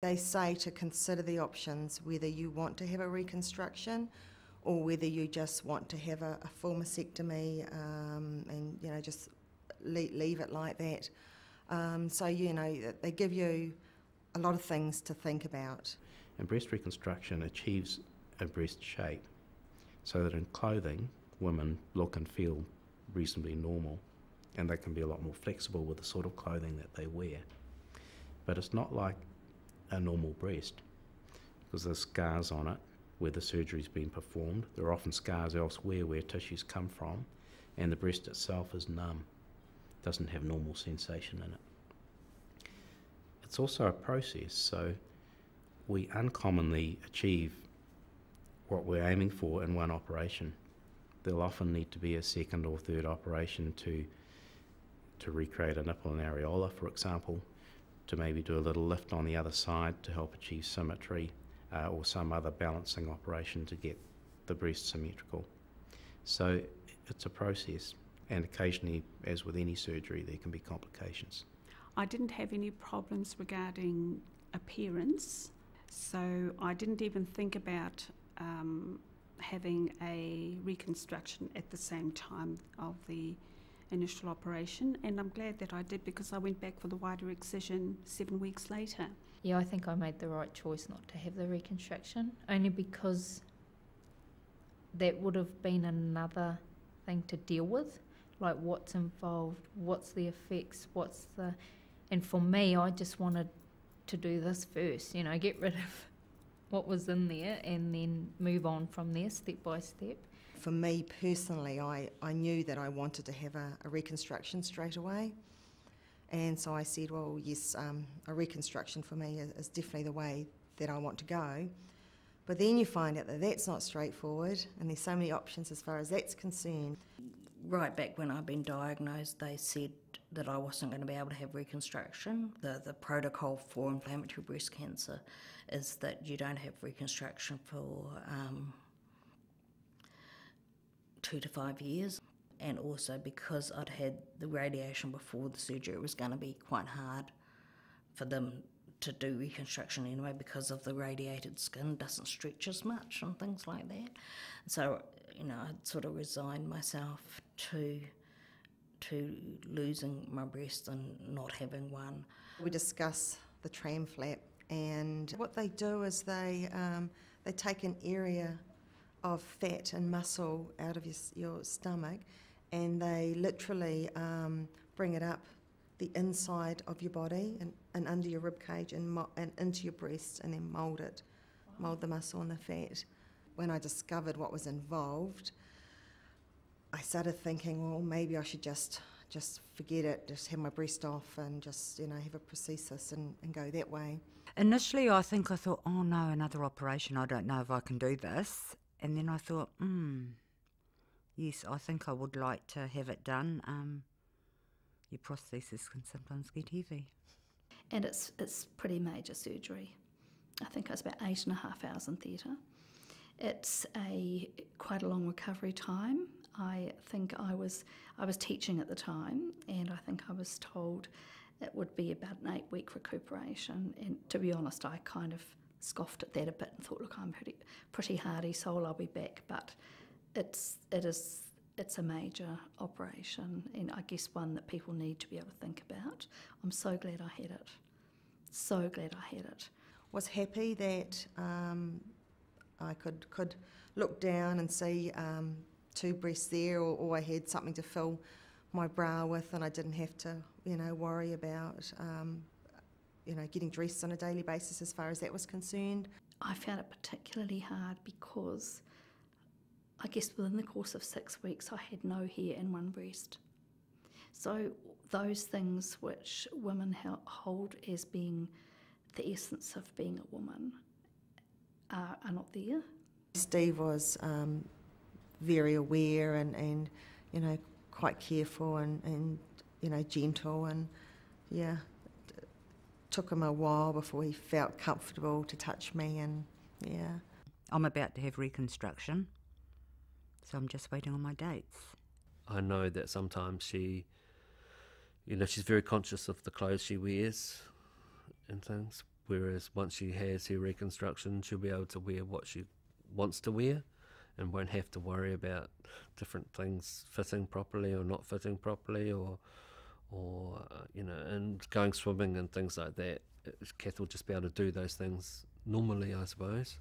They say to consider the options, whether you want to have a reconstruction or whether you just want to have a full mastectomy and just leave it like that. So they give you a lot of things to think about. And breast reconstruction achieves a breast shape so that in clothing women look and feel reasonably normal, and they can be a lot more flexible with the sort of clothing that they wear. But it's not like a normal breast, because there's scars on it where the surgery's been performed. There are often scars elsewhere where tissues come from, and the breast itself is numb, doesn't have normal sensation in it. It's also a process, so we uncommonly achieve what we're aiming for in one operation. There'll often need to be a second or third operation to recreate a nipple and areola, for example, to maybe do a little lift on the other side to help achieve symmetry, or some other balancing operation to get the breast symmetrical. So it's a process, and occasionally, as with any surgery, there can be complications. I didn't have any problems regarding appearance, so I didn't even think about having a reconstruction at the same time of the initial operation, and I'm glad that I did, because I went back for the wider excision 7 weeks later. Yeah, I think I made the right choice not to have the reconstruction, only because that would have been another thing to deal with, like what's involved, what's the effects, and for me, I just wanted to do this first, get rid of what was in there and then move on from there step by step. For me personally, I knew that I wanted to have a reconstruction straight away, and so I said, well, yes, a reconstruction for me is definitely the way that I want to go. But then you find out that that's not straightforward, and there's so many options as far as that's concerned. Right back when I'd been diagnosed, they said that I wasn't going to be able to have reconstruction. The protocol for inflammatory breast cancer is that you don't have reconstruction for 2 to 5 years. And also because I'd had the radiation before the surgery, it was going to be quite hard for them to do reconstruction anyway, because of the radiated skin doesn't stretch as much and things like that. So, I'd sort of resigned myself to losing my breast and not having one. We discuss the tram flap, and what they do is they take an area of fat and muscle out of your stomach, and they literally bring it up the inside of your body and under your rib cage and into your breast, and then mould the muscle and the fat. When I discovered what was involved, I started thinking, well, maybe I should just forget it, just have my breast off and just have a prosthesis and go that way. Initially I thought, oh no, another operation, I don't know if I can do this. And then I thought, yes, I think I would like to have it done. Your prosthesis can sometimes get heavy. And it's pretty major surgery. I think it's about 8.5 hours in theatre. It's quite a long recovery time. I think I was teaching at the time, and I think I was told it would be about an 8-week recuperation. And to be honest, I kind of scoffed at that a bit and thought, look, I'm pretty hardy soul, I'll be back. But it's a major operation, and I guess one that people need to be able to think about. I'm so glad I had it. So glad I had it. Was happy that I could look down and see 2 breasts there, or I had something to fill my bra with, and I didn't have to, worry about, getting dressed on a daily basis as far as that was concerned. I found it particularly hard because I guess within the course of 6 weeks I had no hair in one breast. So those things which women hold as being the essence of being a woman are not there. Steve was very aware and quite careful and gentle, and took him a while before he felt comfortable to touch me, and I'm about to have reconstruction, so I'm just waiting on my dates. I know that sometimes she, she's very conscious of the clothes she wears and things, whereas once she has her reconstruction, she'll be able to wear what she wants to wear and won't have to worry about different things fitting properly or not fitting properly, or and going swimming and things like that. Kath will just be able to do those things normally, I suppose.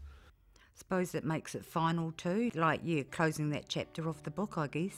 Suppose it makes it final too, like, closing that chapter of the book, I guess.